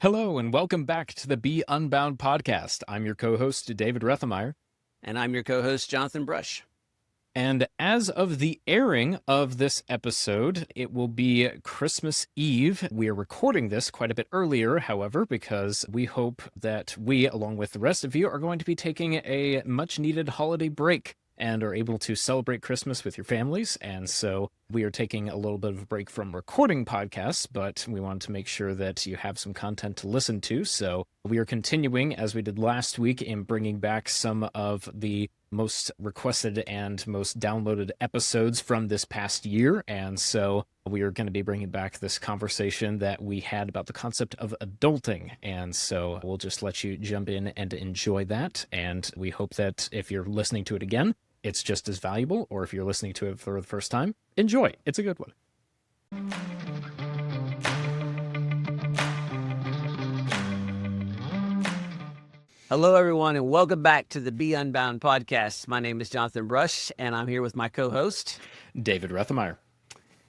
Hello, and welcome back to the Be Unbound podcast. I'm your co host, David Rethemeyer. And I'm your co-host, Jonathan Brush. And as of the airing of this episode, it will be Christmas Eve. We are recording this quite a bit earlier, however, because we hope that we, along with the rest of you, are going to be taking a much needed holiday break and are able to celebrate Christmas with your families. And so we are taking a little bit of a break from recording podcasts, but we wanted to make sure that you have some content to listen to. So we are continuing, as we did last week, in bringing back some of the most requested and most downloaded episodes from this past year. And so we are going to be bringing back this conversation that we had about the concept of adulting. And so we'll just let you jump in and enjoy that. And we hope that if you're listening to it again, it's just as valuable, or if you're listening to it for the first time, enjoy. It's a good one. Hello, everyone, and welcome back to the Be Unbound podcast. My name is Jonathan Brush, and I'm here with my co-host, David Rethemeyer.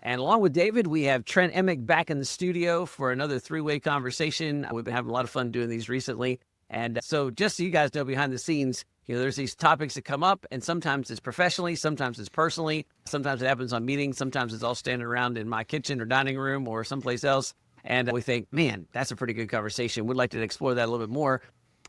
And along with David, we have Trent Emick back in the studio for another three-way conversation. We've been having a lot of fun doing these recently. And so just so you guys know, behind the scenes, there's these topics that come up, and sometimes it's professionally, sometimes it's personally, sometimes it happens on meetings, sometimes it's all standing around in my kitchen or dining room or someplace else. And we think, man, that's a pretty good conversation. We'd like to explore that a little bit more.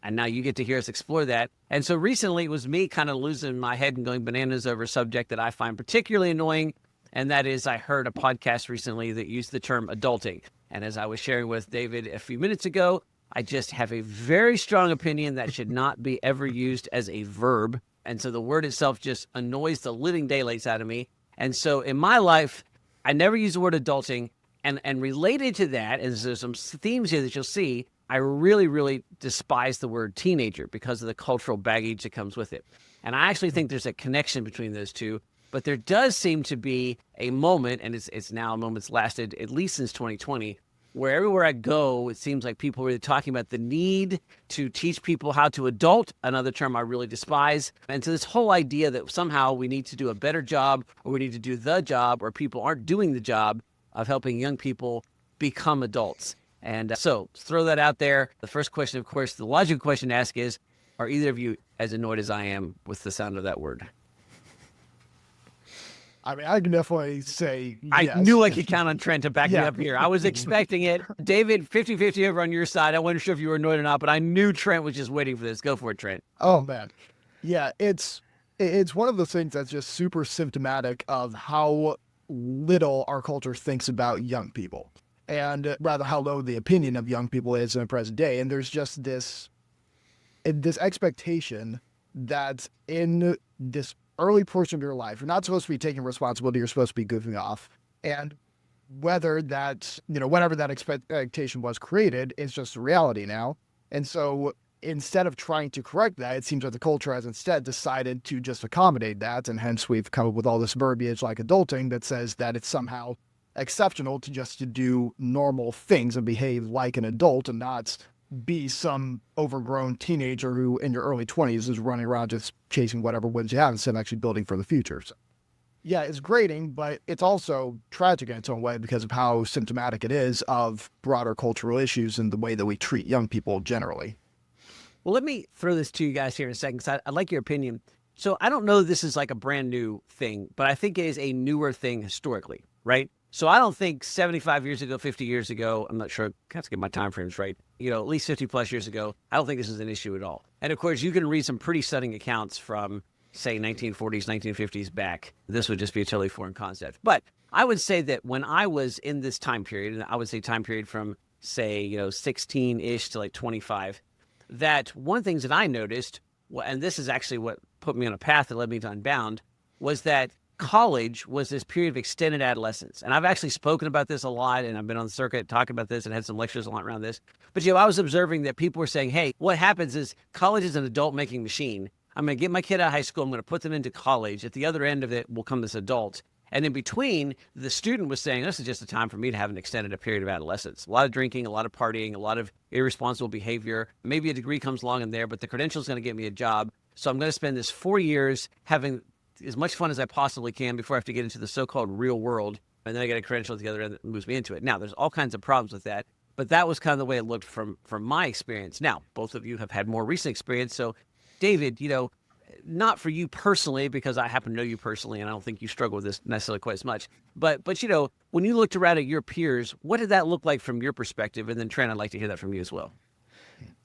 And now you get to hear us explore that. And so recently it was me kind of losing my head and going bananas over a subject that I find particularly annoying. And that is, I heard a podcast recently that used the term adulting. And as I was sharing with David a few minutes ago, I just have a very strong opinion that should not be ever used as a verb. And so the word itself just annoys the living daylights out of me. And so in my life, I never use the word adulting. And related to that, and there's some themes here that you'll see, I really, really despise the word teenager because of the cultural baggage that comes with it. And I actually think there's a connection between those two. But there does seem to be a moment, and it's now a moment that's lasted at least since 2020, where everywhere I go, it seems like people are really talking about the need to teach people how to adult, another term I really despise. And so this whole idea that somehow we need to do a better job, or we need to do the job, or people aren't doing the job of helping young people become adults. And so throw that out there. The first question, of course, the logical question to ask is, are either of you as annoyed as I am with the sound of that word? I mean, I can definitely say yes. I knew I could count on Trent to back me up here. I was expecting it. David, 50-50 over on your side. I wasn't sure if you were annoyed or not, but I knew Trent was just waiting for this. Go for it, Trent. Oh, man. Yeah, it's one of the things that's just super symptomatic of how little our culture thinks about young people, and rather how low the opinion of young people is in the present day. And there's just this expectation that in this early portion of your life, you're not supposed to be taking responsibility, you're supposed to be goofing off. And whether that, whenever that expectation was created, it's just a reality now. And so instead of trying to correct that, it seems like the culture has instead decided to just accommodate that. And hence we've come up with all this verbiage like adulting that says that it's somehow exceptional to do normal things and behave like an adult and not be some overgrown teenager who in your early 20s is running around just chasing whatever whims you have instead of actually building for the future. So, yeah, it's grating, but it's also tragic in its own way because of how symptomatic it is of broader cultural issues and the way that we treat young people generally. Well, let me throw this to you guys here in a second, because I'd like your opinion. So I don't know if this is like a brand new thing, but I think it is a newer thing historically, right? So I don't think 75 years ago, 50 years ago, I'm not sure, I have to get my time frames right, at least 50 plus years ago, I don't think this is an issue at all. And of course, you can read some pretty stunning accounts from, say, 1940s, 1950s back. This would just be a totally foreign concept. But I would say that when I was in this time period, and I would say time period from, say, 16-ish to like 25, that one of the things that I noticed, and this is actually what put me on a path that led me to Unbound, was that college was this period of extended adolescence. And I've actually spoken about this a lot, and I've been on the circuit talking about this and had some lectures a lot around this. But, I was observing that people were saying, hey, what happens is college is an adult-making machine. I'm going to get my kid out of high school. I'm going to put them into college. At the other end of it will come this adult. And in between, the student was saying, this is just a time for me to have an extended period of adolescence. A lot of drinking, a lot of partying, a lot of irresponsible behavior. Maybe a degree comes along in there, but the credential is going to get me a job. So I'm going to spend this 4 years having as much fun as I possibly can before I have to get into the so-called real world. And then I get a credential at the other end that moves me into it. Now, there's all kinds of problems with that. But that was kind of the way it looked from my experience. Now, both of you have had more recent experience. So, David, not for you personally, because I happen to know you personally, and I don't think you struggle with this necessarily quite as much. But when you looked around at your peers, what did that look like from your perspective? And then Trent, I'd like to hear that from you as well.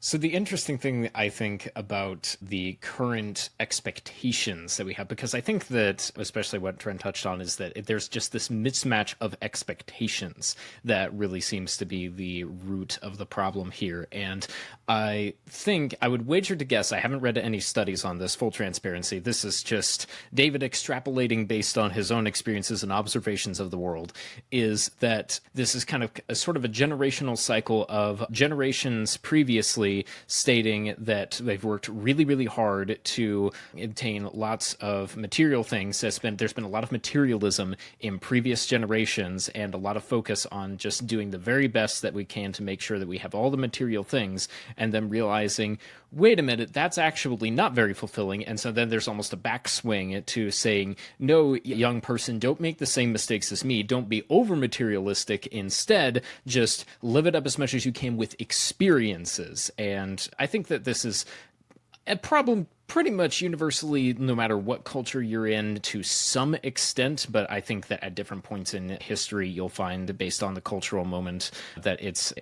So the interesting thing, I think, about the current expectations that we have, because I think that, especially what Trent touched on, is that there's just this mismatch of expectations that really seems to be the root of the problem here. And I think I would wager to guess, I haven't read any studies on this, full transparency. This is just David extrapolating based on his own experiences and observations of the world, is that this is kind of a sort of a generational cycle of generations previously stating that they've worked really, really hard to obtain lots of material things. There's been a lot of materialism in previous generations and a lot of focus on just doing the very best that we can to make sure that we have all the material things, and then realizing, wait a minute, that's actually not very fulfilling. And so then there's almost a backswing to saying, no, young person, don't make the same mistakes as me. Don't be over materialistic. Instead, just live it up as much as you can with experiences. And I think that this is a problem pretty much universally, no matter what culture you're in, to some extent. But I think that at different points in history, you'll find, based on the cultural moment, that it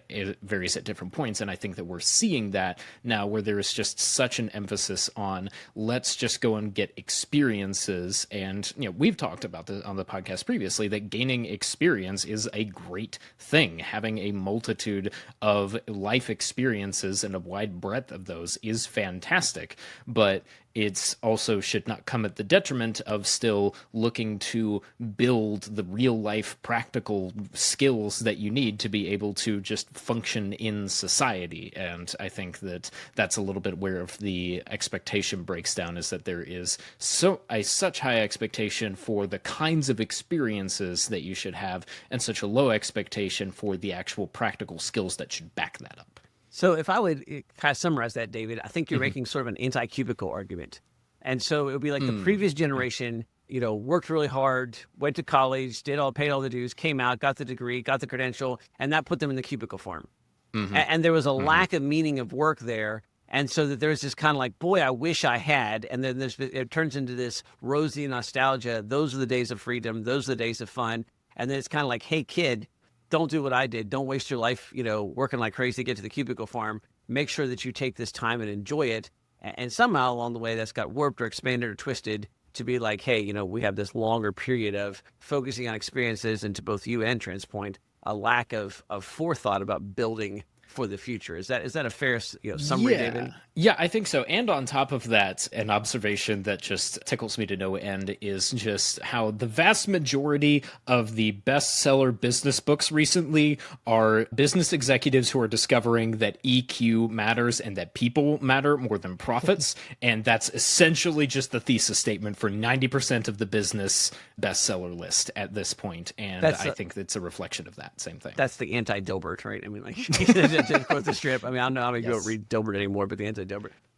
varies at different points. And I think that we're seeing that now, where there is just such an emphasis on, let's just go and get experiences. And we've talked about this on the podcast previously, that gaining experience is a great thing. Having a multitude of life experiences and a wide breadth of those is fantastic. But it's also should not come at the detriment of still looking to build the real life practical skills that you need to be able to just function in society. And I think that that's a little bit where the expectation breaks down, is that there is such high expectation for the kinds of experiences that you should have, and such a low expectation for the actual practical skills that should back that up. So if I would kind of summarize that, David, I think you're making sort of an anti-cubicle argument. And so it would be like the previous generation, worked really hard, went to college, paid all the dues, came out, got the degree, got the credential, and that put them in the cubicle form. And there was a lack of meaning of work there. And so that there's this kind of like, boy, I wish I had. And then it turns into this rosy nostalgia. Those are the days of freedom. Those are the days of fun. And then it's kind of like, hey, kid, don't do what I did. Don't waste your life, working like crazy to get to the cubicle farm. Make sure that you take this time and enjoy it. And somehow along the way, that's got warped or expanded or twisted to be like, hey, we have this longer period of focusing on experiences, and to both you and Trent's point, a lack of forethought about building for the future. Is that a fair summary, David? Yeah, I think so. And on top of that, an observation that just tickles me to no end is just how the vast majority of the bestseller business books recently are business executives who are discovering that EQ matters and that people matter more than profits. And that's essentially just the thesis statement for 90% of the business bestseller list at this point. And I think that's a reflection of that same thing. That's the anti-Dilbert, right? I mean, like, to quote the strip. I mean, I don't know how many people read Dilbert anymore, but the anti-Dilbert.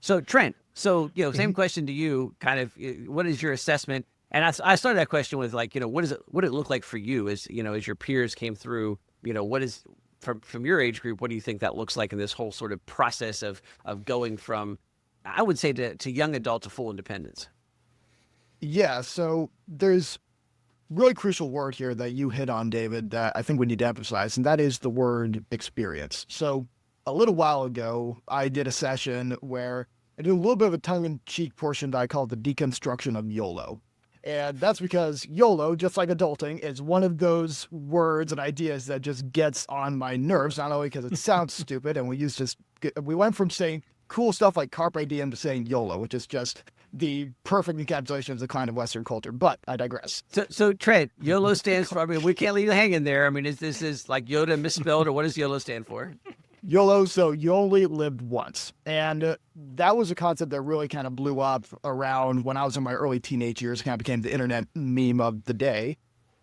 So Trent, same question to you, kind of, what is your assessment? And I started that question with like, what did it look like for you as your peers came through, what is from your age group, what do you think that looks like in this whole sort of process of going from, I would say, to young adult to full independence? Yeah. So there's really crucial word here that you hit on, David, that I think we need to emphasize, and that is the word experience. So a little while ago, I did a session where I did a little bit of a tongue-in-cheek portion that I call the deconstruction of YOLO. And that's because YOLO, just like adulting, is one of those words and ideas that just gets on my nerves, not only because it sounds stupid, and we went from saying cool stuff like carpe diem to saying YOLO, which is just the perfect encapsulation of the decline of Western culture. But I digress. So Trent, YOLO stands for, we can't leave you hanging there. I mean, is this like Yoda misspelled, or what does YOLO stand for? YOLO, so you only lived once. And that was a concept that really kind of blew up around when I was in my early teenage years, kind of became the internet meme of the day.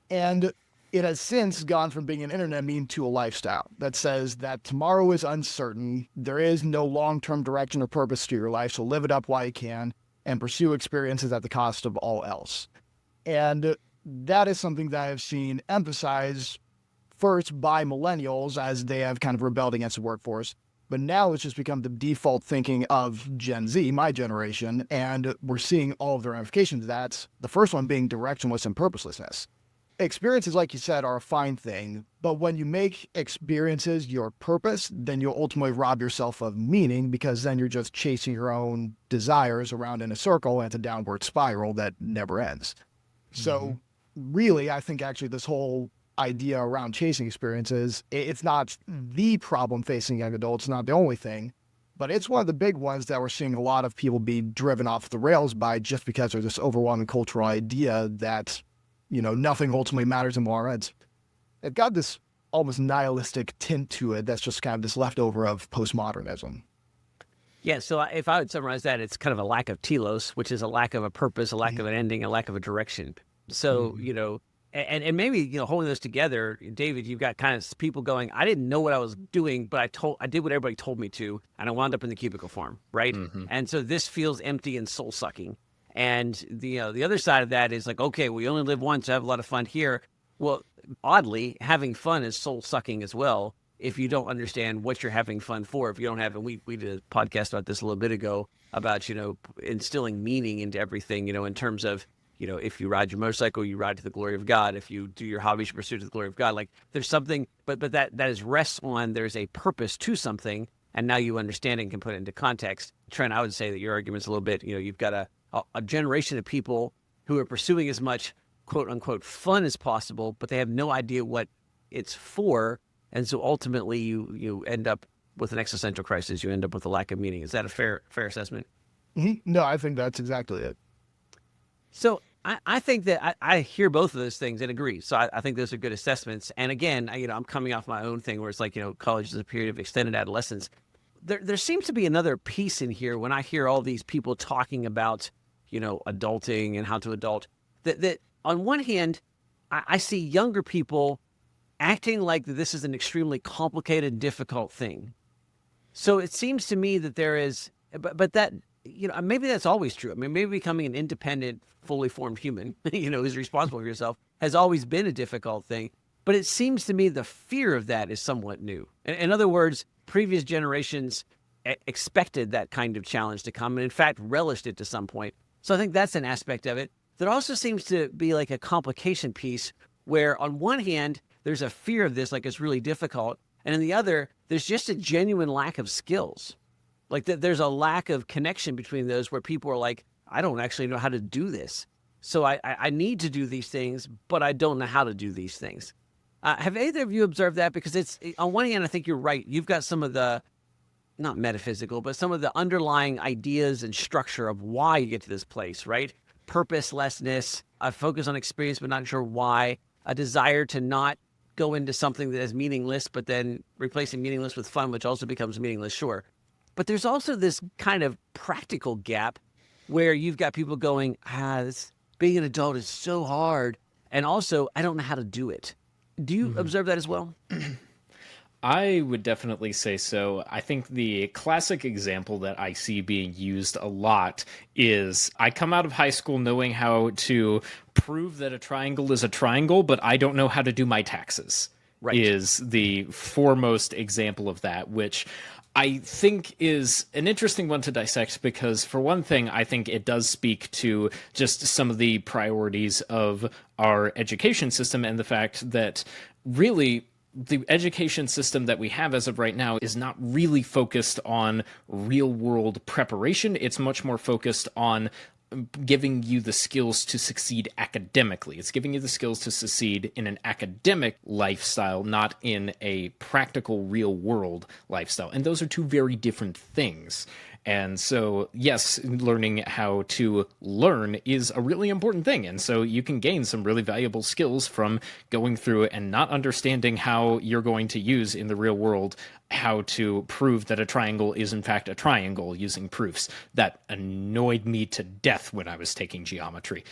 And it has since gone from being an internet meme to a lifestyle that says that tomorrow is uncertain. There is no long-term direction or purpose to your life, so live it up while you can and pursue experiences at the cost of all else. And that is something that I've seen emphasized first by millennials as they have kind of rebelled against the workforce. But now it's just become the default thinking of Gen Z, my generation, and we're seeing all of the ramifications of that. The first one being directionless and purposelessness. Experiences, like you said, are a fine thing, but when you make experiences your purpose, then you'll ultimately rob yourself of meaning, because then you're just chasing your own desires around in a circle, and it's a downward spiral that never ends. So really, I think actually this whole idea around chasing experiences, it's not the problem facing young adults, not the only thing, but it's one of the big ones that we're seeing a lot of people be driven off the rails by, just because there's this overwhelming cultural idea that, nothing ultimately matters in our heads. It got this almost nihilistic tint to it that's just kind of this leftover of postmodernism. Yeah, so if I would summarize that, it's kind of a lack of telos, which is a lack of a purpose, a lack of an ending, a lack of a direction. So, and maybe, holding those together, David, you've got kind of people going, I didn't know what I was doing, but I did what everybody told me to, and I wound up in the cubicle farm, right? And so this feels empty and soul sucking. And the other side of that is like, okay, we only live once, so have a lot of fun here. Well, oddly, having fun is soul sucking as well, if you don't understand what you're having fun for. If you don't have, and we did a podcast about this a little bit ago about, instilling meaning into everything, in terms of, if you ride your motorcycle, you ride to the glory of God. If you do your hobbies, you pursue to the glory of God. Like there's something, but that is rests on, there's a purpose to something. And now you understand and can put it into context. Trent, I would say that your argument's a little bit, you've got a generation of people who are pursuing as much quote unquote fun as possible, but they have no idea what it's for. And so ultimately you end up with an existential crisis. You end up with a lack of meaning. Is that a fair assessment? No, I think that's exactly it. So I think that I hear both of those things and agree. So I think those are good assessments. And again, I'm coming off my own thing where it's like, college is a period of extended adolescence. There seems to be another piece in here when I hear all these people talking about, adulting and how to adult, that on one hand, I see younger people acting like this is an extremely complicated, difficult thing. So it seems to me that there is, but that, maybe that's always true. I mean, maybe becoming an independent, fully formed human, who's responsible for yourself has always been a difficult thing. But it seems to me the fear of that is somewhat new. In other words, previous generations expected that kind of challenge to come and in fact relished it to some point. So I think that's an aspect of it. There also seems to be like a complication piece where on one hand, there's a fear of this, like it's really difficult. And in the other, there's just a genuine lack of skills. Like there's a lack of connection between those where people are like, I don't actually know how to do this. So I need to do these things, but I don't know how to do these things. Have either of you observed that? Because it's, on one hand, I think you're right. You've got some of the, not metaphysical, but some of the underlying ideas and structure of why you get to this place, right? Purposelessness, a focus on experience, but not sure why, a desire to not go into something that is meaningless, but then replacing meaningless with fun, which also becomes meaningless, sure. But there's also this kind of practical gap where you've got people going, being an adult is so hard. And also, I don't know how to do it. Do you observe that as well? I would definitely say so. I think the classic example that I see being used a lot is I come out of high school knowing how to prove that a triangle is a triangle, but I don't know how to do my taxes. Right. Is the foremost example of that, which I think is an interesting one to dissect because, for one thing, I think it does speak to just some of the priorities of our education system and the fact that really the education system that we have as of right now is not really focused on real world preparation. It's much more focused on giving you the skills to succeed academically. It's giving you the skills to succeed in an academic lifestyle, not in a practical real world lifestyle. And those are two very different things. And so, yes, learning how to learn is a really important thing. And so you can gain some really valuable skills from going through and not understanding how you're going to use in the real world how to prove that a triangle is in fact a triangle using proofs. That annoyed me to death when I was taking geometry.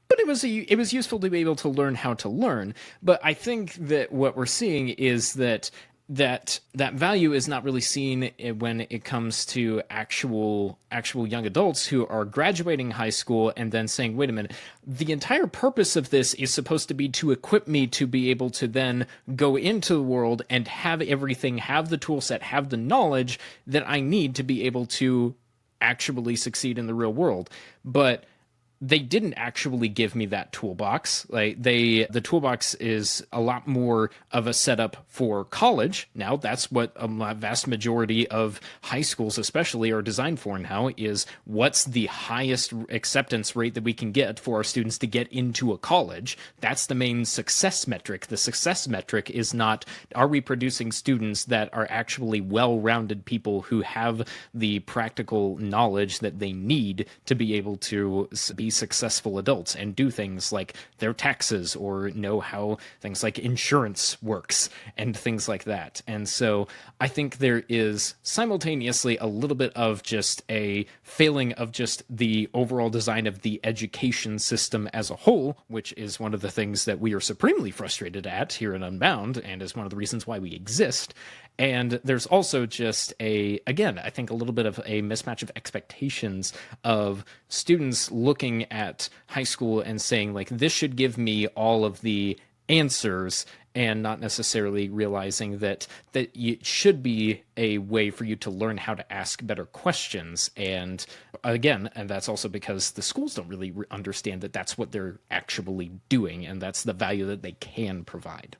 But it was useful to be able to learn how to learn. But I think that what we're seeing is that that value is not really seen when it comes to actual young adults who are graduating high school and then saying, wait a minute, the entire purpose of this is supposed to be to equip me to be able to then go into the world and have everything, have the tool set, have the knowledge that I need to be able to actually succeed in the real world. But they didn't actually give me that toolbox. Like the toolbox is a lot more of a setup for college. Now that's what a vast majority of high schools especially are designed for now, is what's the highest acceptance rate that we can get for our students to get into a college. That's the main success metric. The success metric is not, are we producing students that are actually well-rounded people who have the practical knowledge that they need to be able to be successful adults and do things like their taxes or know how things like insurance works and things like that. And so I think there is simultaneously a little bit of just a failing of just the overall design of the education system as a whole, which is one of the things that we are supremely frustrated at here in Unbound and is one of the reasons why we exist. And there's also just again, I think a little bit of a mismatch of expectations of students looking at high school and saying, like, this should give me all of the answers, and not necessarily realizing that it should be a way for you to learn how to ask better questions. And again, and that's also because the schools don't really understand that that's what they're actually doing, and that's the value that they can provide.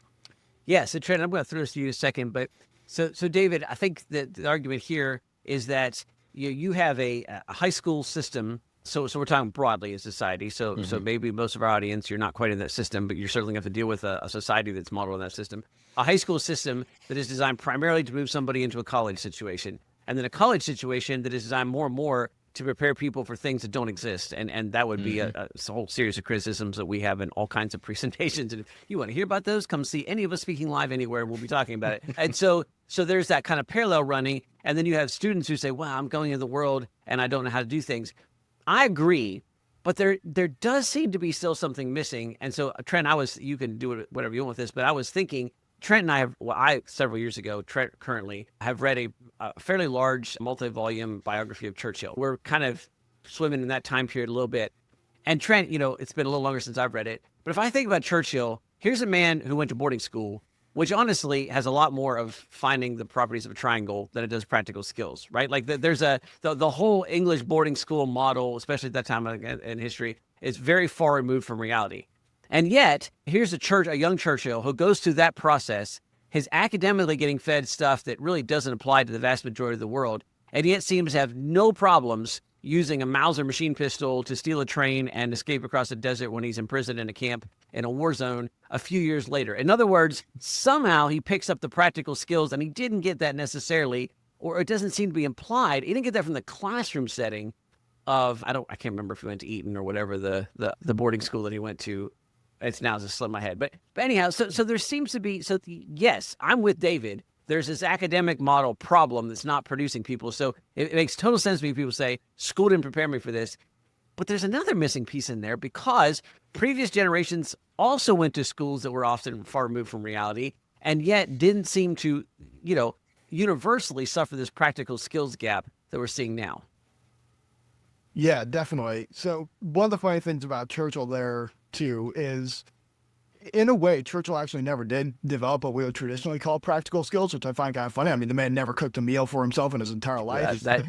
Yeah, so Trent, I'm going to throw this to you in a second, but so David, I think that the argument here is that you have a high school system. So we're talking broadly as society. So maybe most of our audience, you're not quite in that system, but you're certainly going to have to deal with a society that's modeled on that system. A high school system that is designed primarily to move somebody into a college situation, and then a college situation that is designed more and more to prepare people for things that don't exist. And that would be a whole series of criticisms that we have in all kinds of presentations. And if you want to hear about those, come see any of us speaking live anywhere. We'll be talking about it. And so there's that kind of parallel running. And then you have students who say, wow, I'm going into the world and I don't know how to do things. I agree, but there does seem to be still something missing. And so, Trent, you can do it whatever you want with this, but I was thinking, Trent and I several years ago, Trent currently, have read a fairly large multi-volume biography of Churchill. We're kind of swimming in that time period a little bit. And Trent, it's been a little longer since I've read it. But if I think about Churchill, here's a man who went to boarding school, which honestly has a lot more of finding the properties of a triangle than it does practical skills, right? Like there's the whole English boarding school model, especially at that time in history, is very far removed from reality. And yet, here's a young Churchill who goes through that process, is academically getting fed stuff that really doesn't apply to the vast majority of the world, and yet seems to have no problems using a Mauser machine pistol to steal a train and escape across the desert when he's imprisoned in a camp in a war zone a few years later. In other words, somehow he picks up the practical skills, and he didn't get that necessarily, or it doesn't seem to be implied. He didn't get that from the classroom setting of, I can't remember if he went to Eton or whatever the boarding school that he went to. It's now just slipped my head. But anyhow, so there seems to be, yes, I'm with David. There's this academic model problem that's not producing people. So it makes total sense to me when people say, school didn't prepare me for this. But there's another missing piece in there, because previous generations also went to schools that were often far removed from reality, and yet didn't seem to, universally suffer this practical skills gap that we're seeing now. Yeah, definitely. So one of the funny things about Churchill there, too, is in a way, Churchill actually never did develop what we would traditionally call practical skills, which I find kind of funny. I mean, the man never cooked a meal for himself in his entire life. That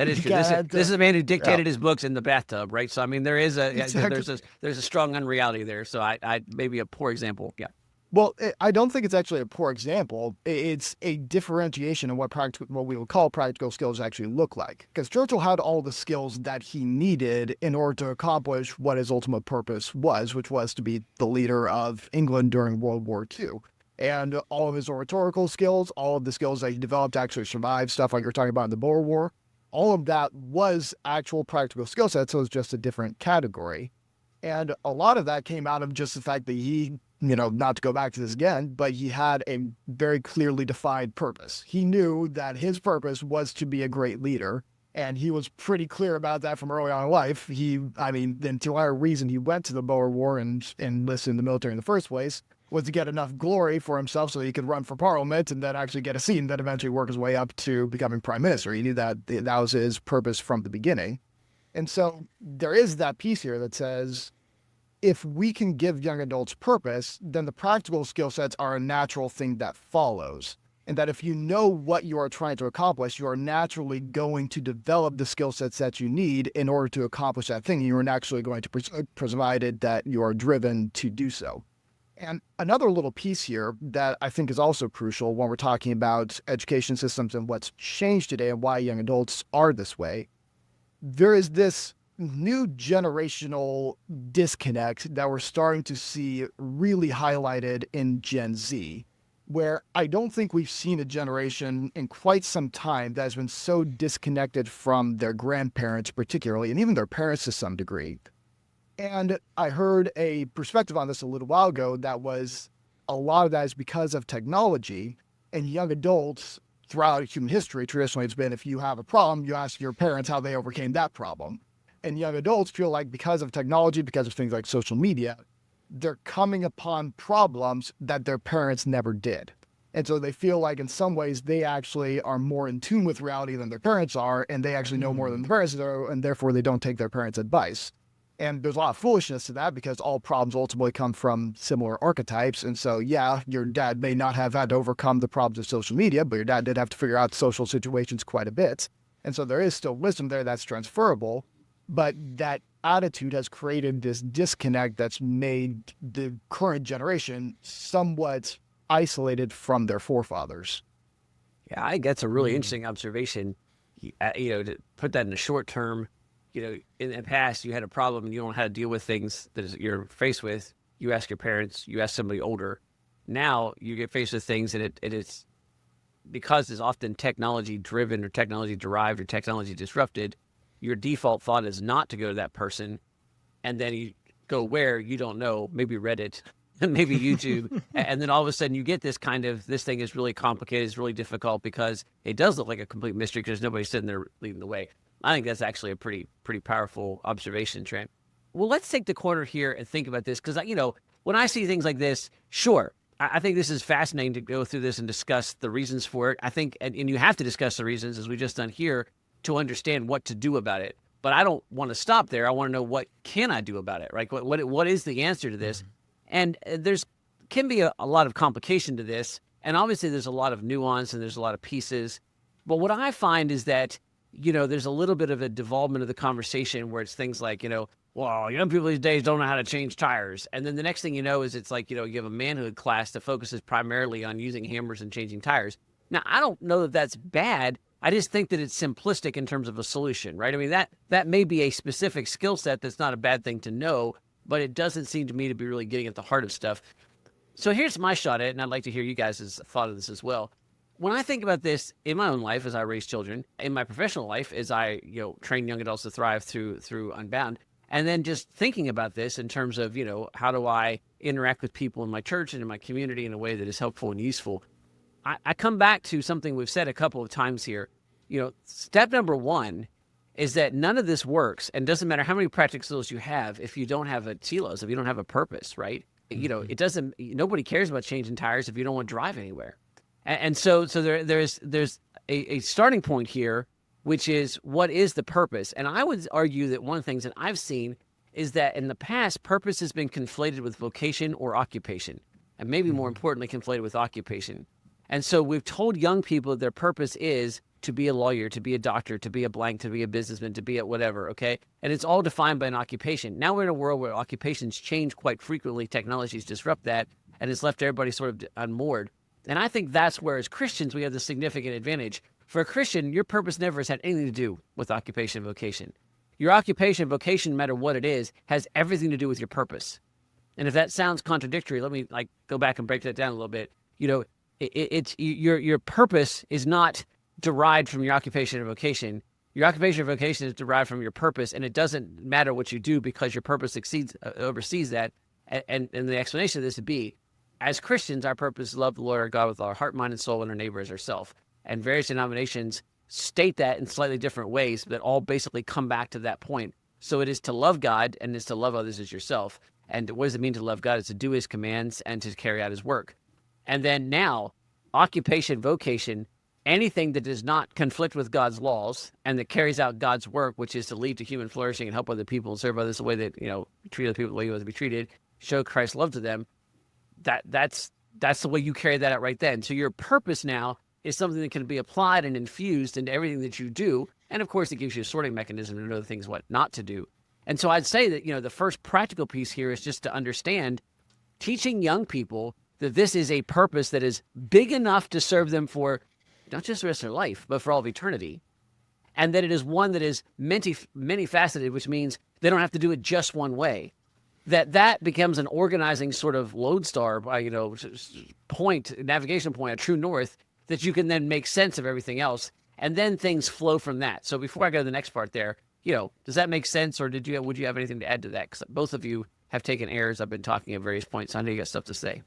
is true. This is a man who dictated his books in the bathtub, right? So, I mean, there is there's a strong unreality there. So I maybe a poor example. Yeah. Well, I don't think it's actually a poor example. It's a differentiation of what we would call practical skills actually look like. Because Churchill had all the skills that he needed in order to accomplish what his ultimate purpose was, which was to be the leader of England during World War II. And all of his oratorical skills, all of the skills that he developed to actually survive, stuff like you're talking about in the Boer War, all of that was actual practical skill sets, so it's just a different category. And a lot of that came out of just the fact that he, not to go back to this again, but he had a very clearly defined purpose. He knew that his purpose was to be a great leader, and he was pretty clear about that from early on in life. The entire reason he went to the Boer War and enlisted in the military in the first place was to get enough glory for himself so he could run for parliament and then actually get a seat and then eventually work his way up to becoming prime minister. He knew that that was his purpose from the beginning. And so there is that piece here that says, if we can give young adults purpose, then the practical skill sets are a natural thing that follows. And that if you know what you are trying to accomplish, you are naturally going to develop the skill sets that you need in order to accomplish that thing. You are naturally going to, provided that you are driven to do so. And another little piece here that I think is also crucial when we're talking about education systems and what's changed today and why young adults are this way, there is this new generational disconnect that we're starting to see really highlighted in Gen Z, where I don't think we've seen a generation in quite some time that has been so disconnected from their grandparents particularly, and even their parents to some degree. And I heard a perspective on this a little while ago that was a lot of that is because of technology, and young adults throughout human history, traditionally it's been if you have a problem, you ask your parents how they overcame that problem. And young adults feel like because of technology, because of things like social media, they're coming upon problems that their parents never did. And so they feel like in some ways they actually are more in tune with reality than their parents are, and they actually know more than the parents do, and therefore they don't take their parents' advice. And there's a lot of foolishness to that because all problems ultimately come from similar archetypes. And so, yeah, your dad may not have had to overcome the problems of social media, but your dad did have to figure out social situations quite a bit. And so there is still wisdom there that's transferable. But that attitude has created this disconnect that's made the current generation somewhat isolated from their forefathers. Yeah, I think that's a really interesting observation. To put that in the short term, in the past, you had a problem and you don't know how to deal with things that you're faced with. You ask your parents, you ask somebody older. Now you get faced with things and it's because it's often technology driven or technology derived or technology disrupted. Your default thought is not to go to that person. And then you go where you don't know, maybe Reddit, maybe YouTube. And then all of a sudden you get this thing is really complicated. It's really difficult because it does look like a complete mystery because nobody's sitting there leading the way. I think that's actually a pretty powerful observation, Trent. Well, let's take the corner here and think about this because, when I see things like this, sure, I think this is fascinating to go through this and discuss the reasons for it. I think, and you have to discuss the reasons as we just done here to understand what to do about it. But I don't want to stop there. I want to know what can I do about it, right? What is the answer to this? And there's can be a lot of complication to this. And obviously there's a lot of nuance and there's a lot of pieces. But what I find is that there's a little bit of a devolvement of the conversation where it's things like, well, young people these days don't know how to change tires. And then the next thing you know is it's like, you have a manhood class that focuses primarily on using hammers and changing tires. Now, I don't know that that's bad. I just think that it's simplistic in terms of a solution, right? I mean, that may be a specific skill set that's not a bad thing to know, but it doesn't seem to me to be really getting at the heart of stuff. So here's my shot at it, and I'd like to hear you guys' thought of this as well. When I think about this in my own life as I raise children, in my professional life as I train young adults to thrive through Unbound, and then just thinking about this in terms of how do I interact with people in my church and in my community in a way that is helpful and useful, I come back to something we've said a couple of times here. Step number one is that none of this works, and doesn't matter how many practical skills you have if you don't have a telos, if you don't have a purpose, right? It doesn't. Nobody cares about changing tires if you don't want to drive anywhere. And so there's a starting point here, which is what is the purpose? And I would argue that one of the things that I've seen is that in the past, purpose has been conflated with vocation or occupation, and maybe more importantly, conflated with occupation. And so we've told young people that their purpose is to be a lawyer, to be a doctor, to be a blank, to be a businessman, to be a whatever, okay? And it's all defined by an occupation. Now we're in a world where occupations change quite frequently. Technologies disrupt that, and it's left everybody sort of unmoored. And I think that's where, as Christians, we have the significant advantage. For a Christian, your purpose never has had anything to do with occupation and vocation. Your occupation and vocation, no matter what it is, has everything to do with your purpose. And if that sounds contradictory, let me go back and break that down a little bit. It's your purpose is not derived from your occupation or vocation. Your occupation or vocation is derived from your purpose, and it doesn't matter what you do because your purpose oversees that. And the explanation of this would be, as Christians, our purpose is to love the Lord our God with our heart, mind, and soul, and our neighbor as ourselves. And various denominations state that in slightly different ways, but all basically come back to that point. So it is to love God and it's to love others as yourself. And what does it mean to love God? It's to do his commands and to carry out his work. And then now, occupation, vocation, anything that does not conflict with God's laws and that carries out God's work, which is to lead to human flourishing and help other people and serve others the way that, treat other people the way you want to be treated, show Christ's love to them. That's the way you carry that out right then. So your purpose now is something that can be applied and infused into everything that you do. And of course, it gives you a sorting mechanism to know the things what not to do. And so I'd say that, the first practical piece here is just to understand teaching young people that this is a purpose that is big enough to serve them for not just the rest of their life, but for all of eternity. And that it is one that is many faceted, which means they don't have to do it just one way. That becomes an organizing sort of lodestar, navigation point, a true north, that you can then make sense of everything else. And then things flow from that. So before I go to the next part there, does that make sense? Or would you have anything to add to that? Because both of you have taken airs. I've been talking at various points. I know you got stuff to say.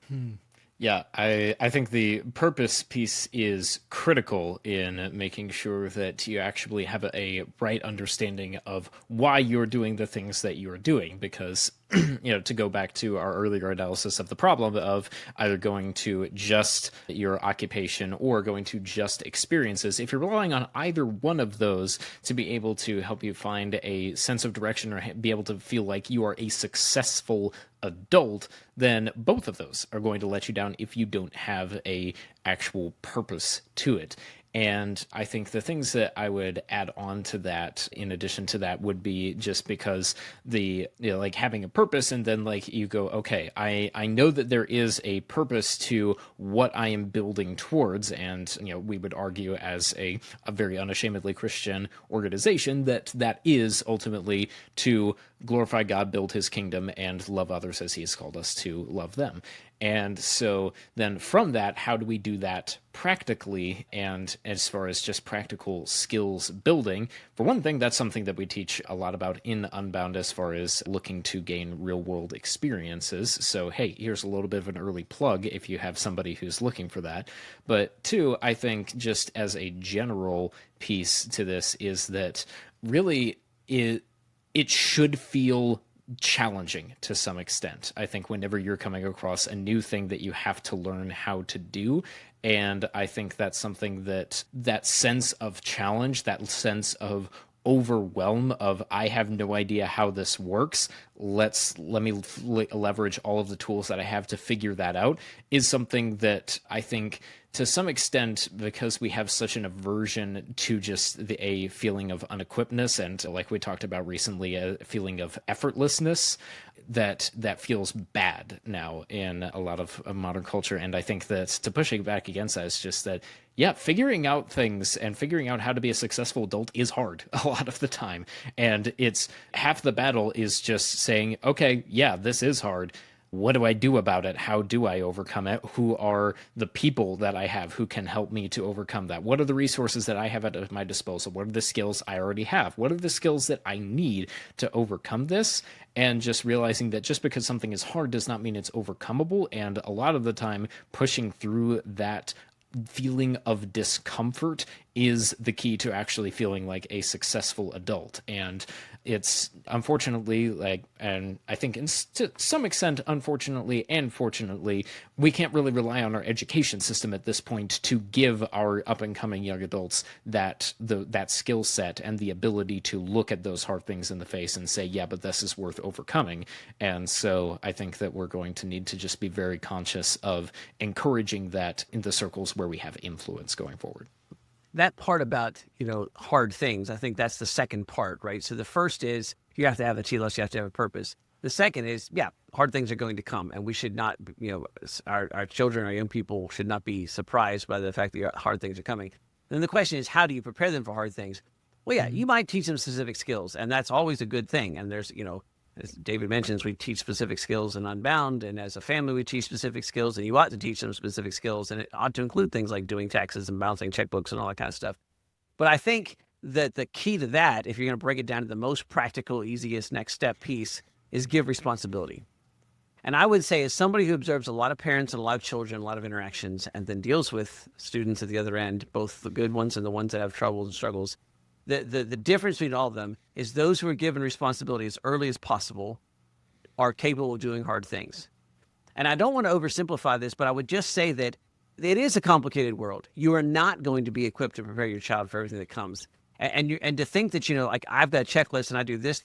Yeah, I think the purpose piece is critical in making sure that you actually have a right understanding of why you're doing the things that you're doing. Because, to go back to our earlier analysis of the problem of either going to just your occupation or going to just experiences, if you're relying on either one of those to be able to help you find a sense of direction or be able to feel like you are a successful adult, then both of those are going to let you down if you don't have a actual purpose to it. And I think the things that I would add on to that, in addition to that, would be just because like having a purpose, and then like you go, okay, I know that there is a purpose to what I am building towards. And, we would argue as a very unashamedly Christian organization that is ultimately to glorify God, build his kingdom, and love others as he has called us to love them. And so then from that, how do we do that practically? And as far as just practical skills building, for one thing, that's something that we teach a lot about in Unbound as far as looking to gain real world experiences. So, hey, here's a little bit of an early plug if you have somebody who's looking for that. But two, I think just as a general piece to this is that really it should feel challenging to some extent. I think whenever you're coming across a new thing that you have to learn how to do, and I think that's something that sense of challenge, that sense of overwhelm of I have no idea how this works, let me leverage all of the tools that I have to figure that out, is something that I think to some extent, because we have such an aversion to just a feeling of unequippedness, and like we talked about recently, a feeling of effortlessness, that feels bad now in a lot of modern culture. And I think that to pushing back against that is just that, yeah, figuring out things and figuring out how to be a successful adult is hard a lot of the time. And it's half the battle is just saying, okay, yeah, this is hard. What do I do about it? How do I overcome it? Who are the people that I have who can help me to overcome that? What are the resources that I have at my disposal? What are the skills I already have? What are the skills that I need to overcome this? And just realizing that just because something is hard does not mean it's overcomable. And a lot of the time, pushing through that feeling of discomfort is the key to actually feeling like a successful adult. And it's unfortunately and I think to some extent, unfortunately and fortunately, we can't really rely on our education system at this point to give our up and coming young adults that skill set and the ability to look at those hard things in the face and say, yeah, but this is worth overcoming. And so I think that we're going to need to just be very conscious of encouraging that in the circles where we have influence going forward. That part about, hard things, I think that's the second part, right? So the first is you have to have a telos, you have to have a purpose. The second is, hard things are going to come, and we should not, our children, our young people should not be surprised by the fact that hard things are coming. Then the question is, how do you prepare them for hard things? Well, you might teach them specific skills, and that's always a good thing. And there's, as David mentions, we teach specific skills in Unbound, and as a family, we teach specific skills, and you ought to teach them specific skills, and it ought to include things like doing taxes and balancing checkbooks and all that kind of stuff. But I think that the key to that, if you're going to break it down to the most practical, easiest next step piece, is give responsibility. And I would say, as somebody who observes a lot of parents and a lot of children, a lot of interactions, and then deals with students at the other end, both the good ones and the ones that have troubles and struggles, the difference between all of them is those who are given responsibility as early as possible are capable of doing hard things. And I don't want to oversimplify this, but I would just say that it is a complicated world. You are not going to be equipped to prepare your child for everything that comes. And to think that, like I've got a checklist and I do this.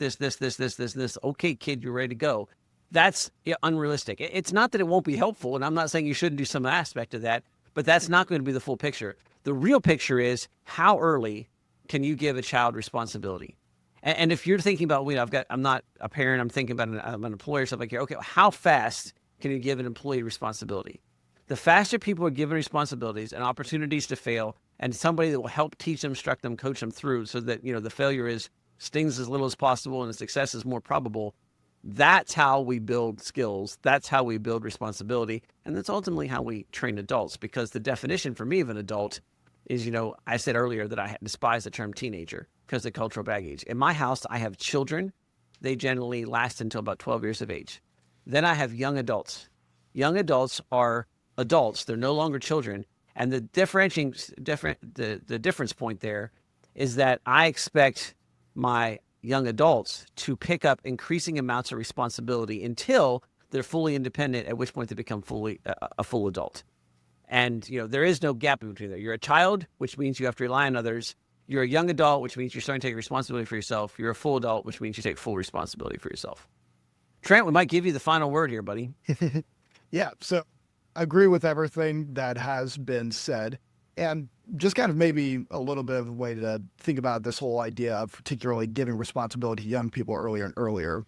Okay, kid, you're ready to go. That's unrealistic. It's not that it won't be helpful, and I'm not saying you shouldn't do some aspect of that, but that's not going to be the full picture. The real picture is how early can you give a child responsibility? And if you're thinking about, I'm not a parent, I'm thinking about I'm an employer, stuff like that. Okay, how fast can you give an employee responsibility? The faster people are given responsibilities and opportunities to fail, and somebody that will help teach them, instruct them, coach them through so that, the failure stings as little as possible and the success is more probable. That's how we build skills. That's how we build responsibility. And that's ultimately how we train adults, because the definition for me of an adult is, I said earlier that I despise the term teenager because of cultural baggage. In my house, I have children. They generally last until about 12 years of age. Then I have young adults. Young adults are adults. They're no longer children. And the difference point there is that I expect my young adults to pick up increasing amounts of responsibility until they're fully independent, at which point they become fully a full adult. And, there is no gap between there. You're a child, which means you have to rely on others. You're a young adult, which means you're starting to take responsibility for yourself. You're a full adult, which means you take full responsibility for yourself. Trent, we might give you the final word here, buddy. Yeah, so I agree with everything that has been said. And just kind of maybe a little bit of a way to think about this whole idea of particularly giving responsibility to young people earlier and earlier.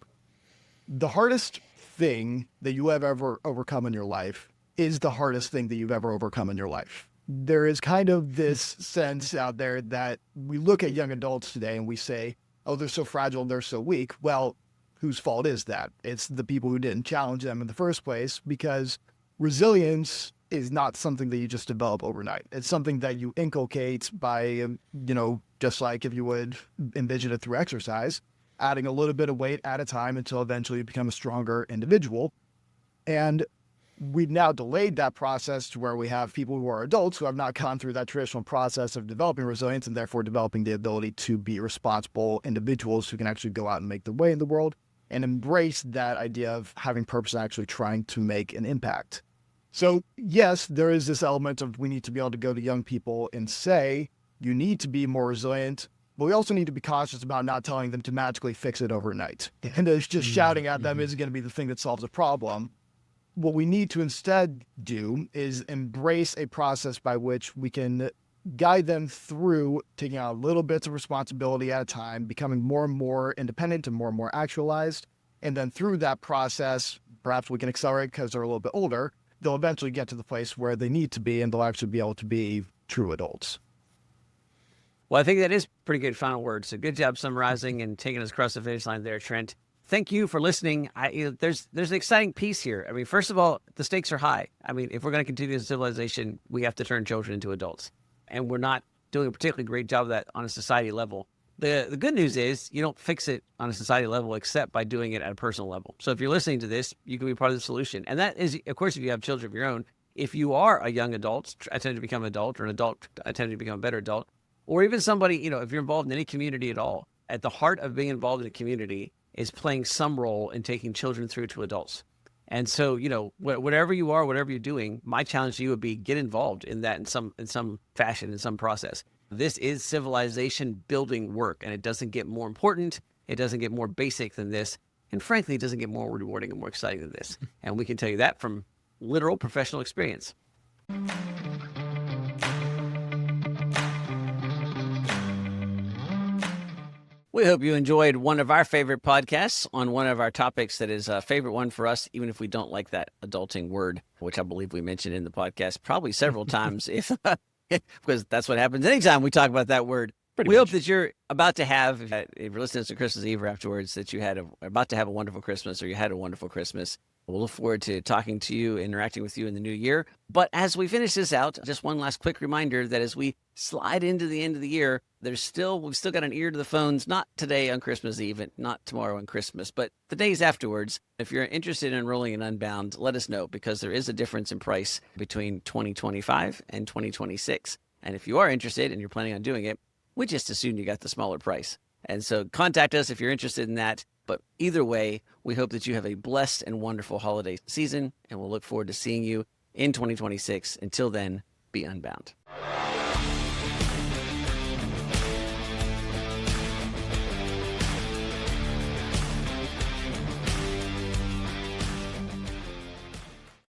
The hardest thing that you have ever overcome in your life is the hardest thing that you've ever overcome in your life. There is kind of this sense out there that we look at young adults today and we say, oh, they're so fragile, they're so weak. Well, whose fault is that? It's the people who didn't challenge them in the first place, because resilience is not something that you just develop overnight. It's something that you inculcate by, just like if you would envision it through exercise, adding a little bit of weight at a time until eventually you become a stronger individual. And we've now delayed that process to where we have people who are adults who have not gone through that traditional process of developing resilience and therefore developing the ability to be responsible individuals who can actually go out and make their way in the world and embrace that idea of having purpose and actually trying to make an impact. So yes, there is this element of we need to be able to go to young people and say, you need to be more resilient, but we also need to be cautious about not telling them to magically fix it overnight. And it's just shouting at them isn't going to be the thing that solves a problem. What we need to instead do is embrace a process by which we can guide them through taking on little bits of responsibility at a time, becoming more and more independent and more actualized. And then through that process, perhaps we can accelerate because they're a little bit older. They'll eventually get to the place where they need to be, and they'll actually be able to be true adults. Well, I think that is pretty good final word. So good job summarizing and taking us across the finish line there, Trent. Thank you for listening. There's an exciting piece here. I mean, first of all, the stakes are high. I mean, if we're going to continue as a civilization, we have to turn children into adults. And we're not doing a particularly great job of that on a society level. The good news is you don't fix it on a society level except by doing it at a personal level. So if you're listening to this, you can be part of the solution. And that is, of course, if you have children of your own. If you are a young adult, attempting to become an adult, or an adult attempting to become a better adult, or even somebody, if you're involved in any community at all, at the heart of being involved in a community is playing some role in taking children through to adults. And so, whatever you are, whatever you're doing, my challenge to you would be get involved in that in some fashion, in some process. This is civilization building work, and it doesn't get more important. It doesn't get more basic than this. And frankly, it doesn't get more rewarding and more exciting than this. And we can tell you that from literal professional experience. We hope you enjoyed one of our favorite podcasts on one of our topics that is a favorite one for us, even if we don't like that adulting word, which I believe we mentioned in the podcast probably several times, because that's what happens anytime we talk about that word. We hope that you're about to have, if you're listening to Christmas Eve or afterwards, that you are about to have a wonderful Christmas, or you had a wonderful Christmas. We'll look forward to talking to you, interacting with you in the new year. But as we finish this out, just one last quick reminder that as we slide into the end of the year, we've still got an ear to the phones, not today on Christmas Eve, and not tomorrow on Christmas, but the days afterwards. If you're interested in enrolling in Unbound, let us know, because there is a difference in price between 2025 and 2026. And if you are interested and you're planning on doing it, we just assume you got the smaller price. And so contact us if you're interested in that. But either way, we hope that you have a blessed and wonderful holiday season, and we'll look forward to seeing you in 2026. Until then, be unbound.